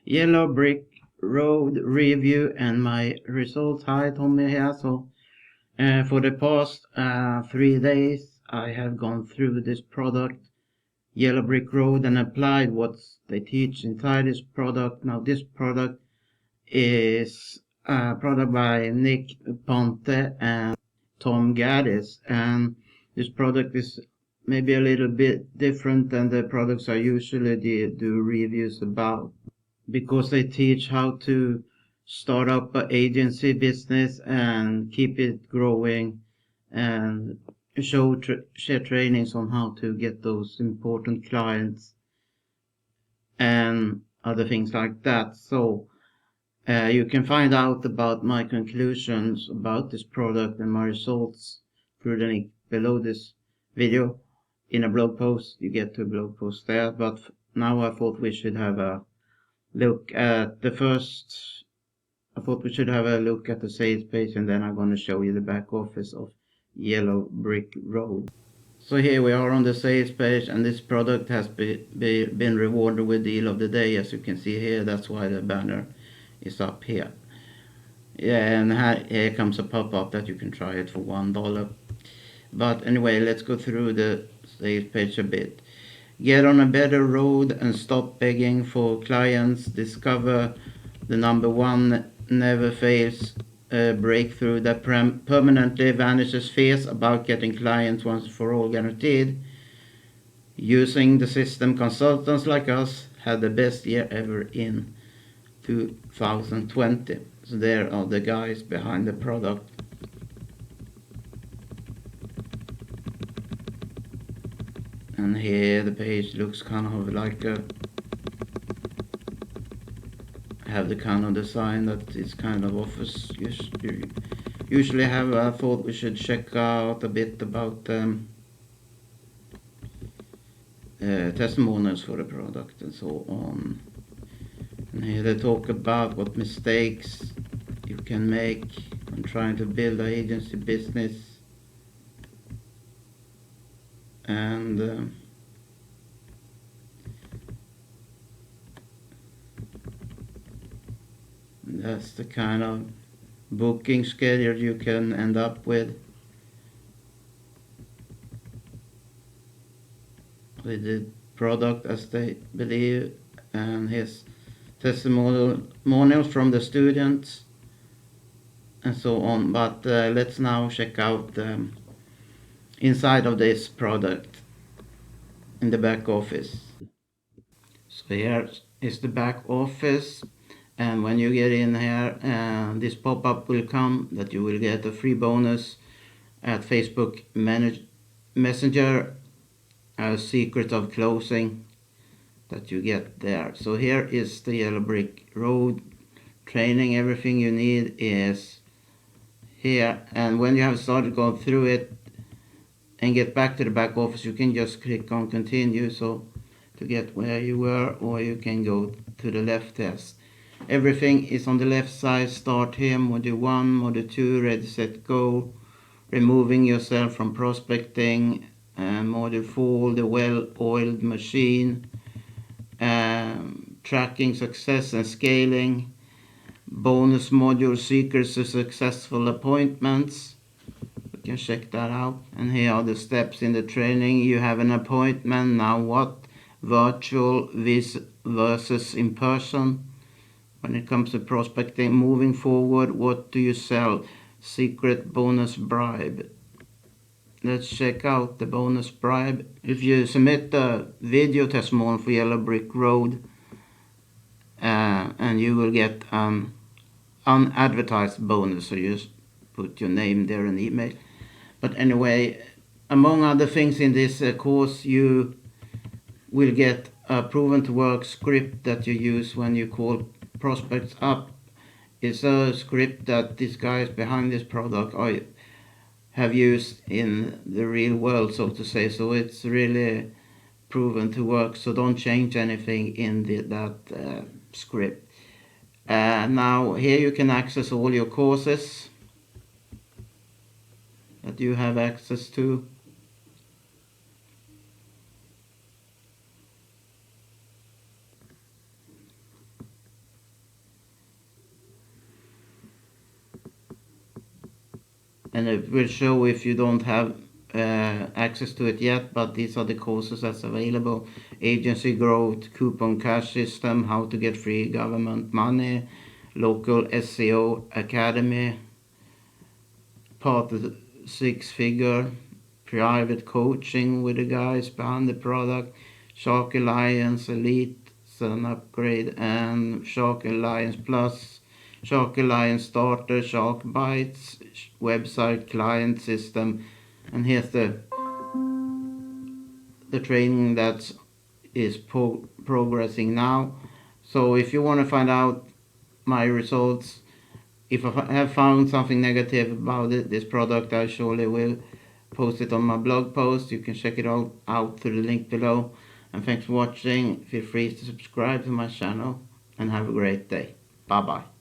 Yellow Brick Road review and my results. Hi, Tommy here. So for the past 3 days I have gone through this product, Yellow Brick Road, and applied what they teach inside this product. Now this product is a product by Nick Ponte and Tom Gaddis, and this product is maybe a little bit different than the products I usually do reviews about, because they teach how to start up an agency business and keep it growing, and share trainings on how to get those important clients and other things like that. So you can find out about my conclusions about this product and my results through the link below this video in a blog post. You get to a blog post there, but now I thought we should have a look at the sales page, and then I'm going to show you the back office of Yellow Brick Road. So here we are on the sales page, and this product has been rewarded with deal of the day, as you can see here. That's why the banner is up here. Yeah, and here comes a pop-up that you can try it for $1. But anyway, let's go through the sales page a bit. Get on a better road and stop begging for clients. Discover the number one never fails breakthrough that permanently vanishes fears about getting clients once for all guaranteed. Using the system, consultants like us had the best year ever in 2020. So there are the guys behind the product. And here the page looks kind of like have the kind of design that this kind of office usually have. I thought we should check out a bit about testimonials for the product and so on. And here they talk about what mistakes you can make when trying to build an agency business. And that's the kind of booking schedule you can end up with the product, as they believe, and his testimonials from the students and so on. But let's now check out the inside of this product in the back office. So here is the back office, and when you get in here, this pop-up will come that you will get a free bonus at Facebook Messenger, a secret of closing that you get there. So here is the Yellow Brick Road training. Everything you need is here, and when you have started going through it and get back to the back office, you can just click on continue, so to get where you were, or you can go to the left test. Everything is on the left side. Start here, module 1, module 2, ready, set, go. Removing yourself from prospecting, module 4, the well-oiled machine, tracking success and scaling, bonus module, secrets to successful appointments. You can check that out. And here are the steps in the training. You have an appointment, now what? Virtual versus in person. When it comes to prospecting, moving forward, what do you sell? Secret bonus bribe. Let's check out the bonus bribe. If you submit the video testimonial for Yellow Brick Road, and you will get unadvertised bonus, so you just put your name there and email. But anyway, among other things in this course, you will get a proven to work script that you use when you call prospects up. It's a script that these guys behind this product have used in the real world, so to say. So it's really proven to work, so don't change anything in that script. Now here you can access all your courses that you have access to. and it will show if you don't have access to it yet, but these are the courses that's available: agency growth, coupon cash system, how to get free government money, local SEO academy, part of the 6-figure, private coaching with the guys behind the product, Shark Alliance Elite, an upgrade, and Shark Alliance Plus, Shark Alliance Starter, Shark Bytes, website client system, and here's the training that is progressing now. So if you want to find out my results, if I have found something negative about this product, I surely will post it on my blog post. You can check it all out through the link below. And thanks for watching. Feel free to subscribe to my channel and have a great day. Bye bye.